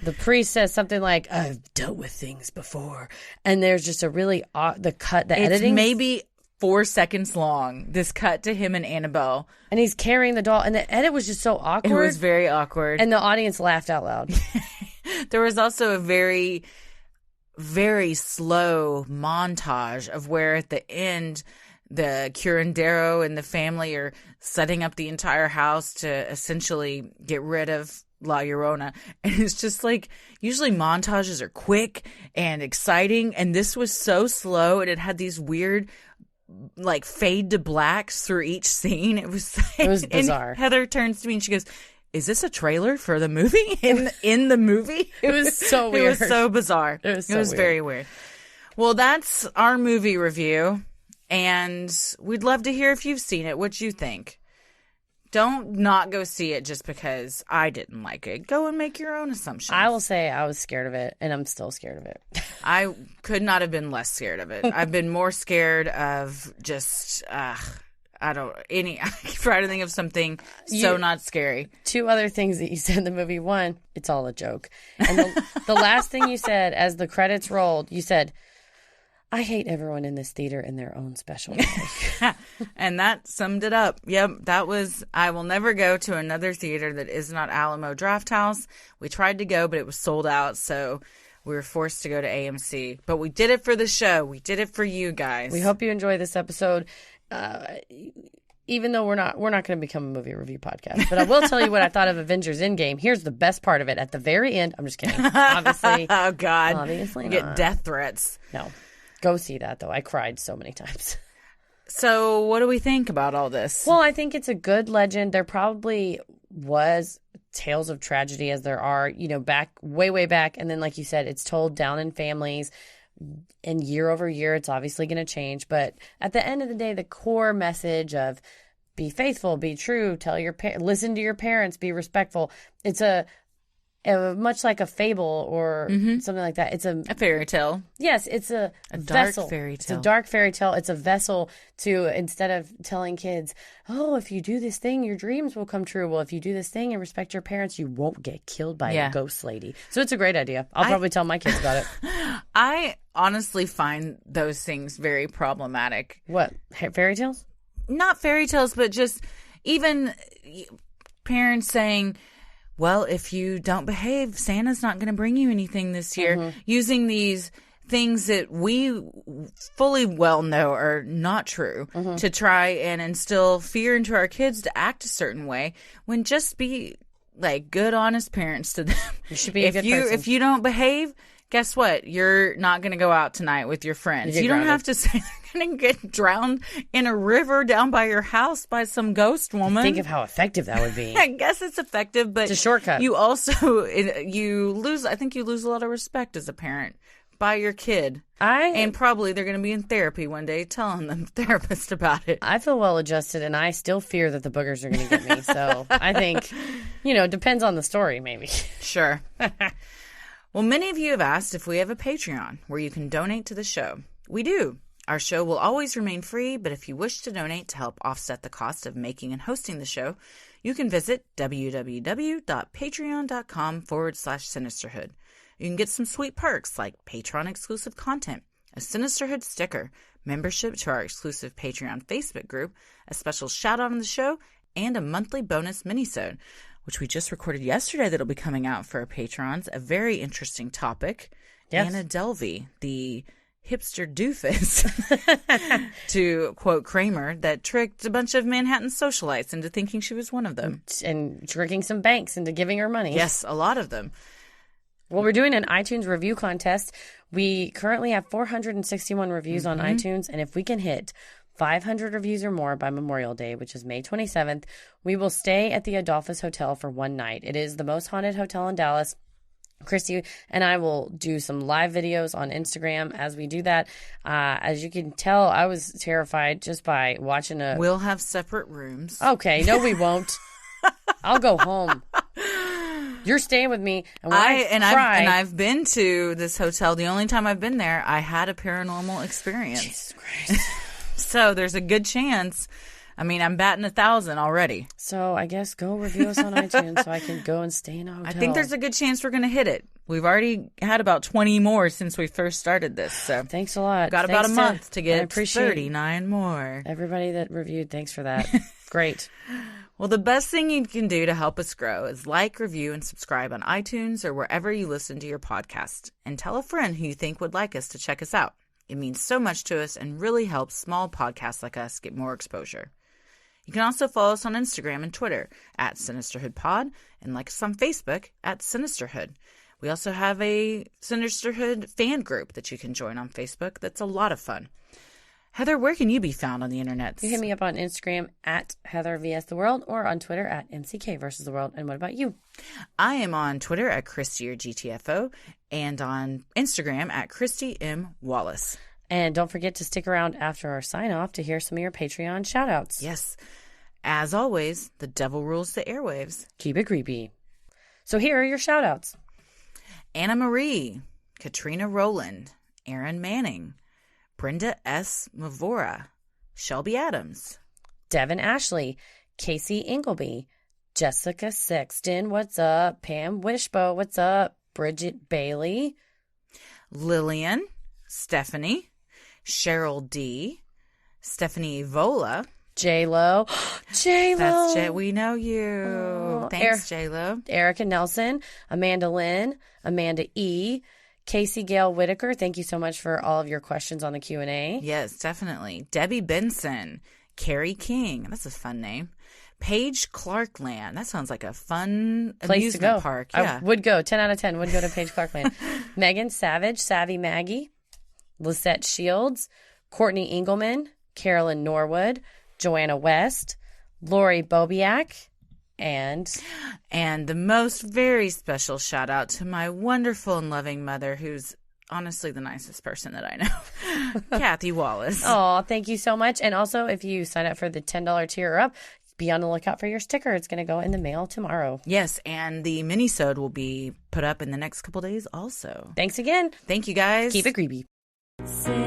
The priest says something like, I've dealt with things before. And there's just a really, the editing. It's maybe 4 seconds long, this cut to him and Annabelle. And he's carrying the doll. And the edit was just so awkward. It was very awkward. And the audience laughed out loud. There was also a very, very slow montage of where at the end, the curandero and the family are setting up the entire house to essentially get rid of La Llorona. And it's just like, usually montages are quick and exciting. And this was so slow, and it had these weird like fade to blacks through each scene. It was bizarre. And Heather turns to me and she goes, is this a trailer for the movie? In the movie? It was so weird. It was so bizarre. It was so weird. Very weird. Well, that's our movie review, and we'd love to hear if you've seen it, what you think. Don't not go see it just because I didn't like it. Go and make your own assumptions. I will say I was scared of it, and I'm still scared of it. I could not have been less scared of it. I've been more scared of just, I try to think of something so not scary. Two other things that you said in the movie. One, it's all a joke. And the last thing you said as the credits rolled, you said, I hate everyone in this theater in their own special way. And that summed it up. Yep, that was, I will never go to another theater that is not Alamo Drafthouse. We tried to go, but it was sold out, so we were forced to go to AMC. But we did it for the show. We did it for you guys. We hope you enjoy this episode. Even though we're not going to become a movie review podcast, but I will tell you what I thought of Avengers Endgame. Here's the best part of it. At the very end, I'm just kidding. Obviously. Oh, God. Obviously You not. get death threats. No. Go see that, though. I cried so many times. So what do we think about all this? Well, I think it's a good legend. There probably was tales of tragedy as there are, back, way back. And then, like you said, it's told down in families. And year over year, it's obviously going to change. But at the end of the day, the core message of be faithful, be true, listen to your parents, be respectful. It's a much like a fable or something like that. It's A fairy tale. yes, it's a dark vessel. fairy It's a tale. dark fairy tale. It's a vessel to, instead of telling kids, oh, if you do this thing, your dreams will come true. Well, if you do this thing and respect your parents, you won't get killed by a ghost lady. So it's a great idea. I'll probably tell my kids about it. I honestly find those things very problematic. What, fairy tales? Not fairy tales, but just even parents saying, well, if you don't behave, Santa's not going to bring you anything this year. Using these things that we fully well know are not true to try and instill fear into our kids to act a certain way, when just be like good, honest parents to them. You should be a good person. If you don't behave, guess what? You're not going to go out tonight with your friends. You don't have to say they're going to get drowned in a river down by your house by some ghost woman. Think of how effective that would be. I guess it's effective, but It's a shortcut. You also you lose. I think you lose a lot of respect as a parent by your kid, and probably they're going to be in therapy one day telling the therapist about it. I feel well adjusted, and I still fear that the boogers are going to get me. So I think, depends on the story, maybe. Sure. Well, many of you have asked if we have a Patreon where you can donate to the show. We do. Our show will always remain free, but if you wish to donate to help offset the cost of making and hosting the show, you can visit www.patreon.com/Sinisterhood. You can get some sweet perks like Patreon-exclusive content, a Sinisterhood sticker, membership to our exclusive Patreon Facebook group, a special shout-out on the show, and a monthly bonus minisode, which we just recorded yesterday that'll be coming out for our patrons. A very interesting topic. Yes. Anna Delvey, the hipster doofus, to quote Kramer, that tricked a bunch of Manhattan socialites into thinking she was one of them. And tricking some banks into giving her money. Yes, a lot of them. Well, we're doing an iTunes review contest. We currently have 461 reviews on iTunes, and if we can hit 500 reviews or more by Memorial Day, which is May 27th, we will stay at the Adolphus Hotel for one night. It is the most haunted hotel in Dallas. Christy and I will do some live videos on Instagram as we do that. As you can tell, I was terrified just by watching a... We'll have separate rooms. Okay, no, we won't. I'll go home. You're staying with me, and when I've been to this hotel. The only time I've been there, I had a paranormal experience. Jesus Christ. So there's a good chance. I mean, I'm batting 1,000 already. So I guess go review us on iTunes so I can go and stay in a hotel. I think there's a good chance we're going to hit it. We've already had about 20 more since we first started this. So thanks a lot. Got about a month to get 39 more. Everybody that reviewed, thanks for that. Great. Well, the best thing you can do to help us grow is like, review, and subscribe on iTunes or wherever you listen to your podcast. And tell a friend who you think would like us to check us out. It means so much to us and really helps small podcasts like us get more exposure. You can also follow us on Instagram and Twitter at SinisterhoodPod and like us on Facebook at Sinisterhood. We also have a Sinisterhood fan group that you can join on Facebook that's a lot of fun. Heather, where can you be found on the internet? You hit me up on Instagram at HeatherVSTheWorld or on Twitter at MCKVersusTheWorld. And what about you? I am on Twitter at Christy or GTFO and on Instagram at Christy M. Wallace. And don't forget to stick around after our sign-off to hear some of your Patreon shout-outs. Yes. As always, the devil rules the airwaves. Keep it creepy. So here are your shout-outs. Anna Marie, Katrina Rowland, Aaron Manning, Brenda S. Mavora, Shelby Adams, Devin Ashley, Casey Ingleby, Jessica Sexton, what's up? Pam Wishbow, what's up? Bridget Bailey, Lillian, Stephanie, Cheryl D, Stephanie Vola, J-Lo. J-Lo. That's J. We know you. Oh, Thanks, J-Lo. Erica Nelson, Amanda Lynn, Amanda E, Casey Gale Whitaker. Thank you so much for all of your questions on the Q&A. Yes, definitely. Debbie Benson, Carrie King. That's a fun name. Paige Clarkland. That sounds like a fun Place amusement to go. park. Yeah. I would go. 10 out of 10 would go to Paige Clarkland. Megan Savage, Savvy Maggie, Lisette Shields, Courtney Engelman, Carolyn Norwood, Joanna West, Lori Bobiak, and the most very special shout out to my wonderful and loving mother, who's honestly the nicest person that I know, Kathy Wallace. Oh, thank you so much. And also, if you sign up for the $10 tier or up, be on the lookout for your sticker. It's going to go in the mail tomorrow. Yes, and the mini-sode will be put up in the next couple days also. Thanks again. Thank you, guys. Keep it creepy. Say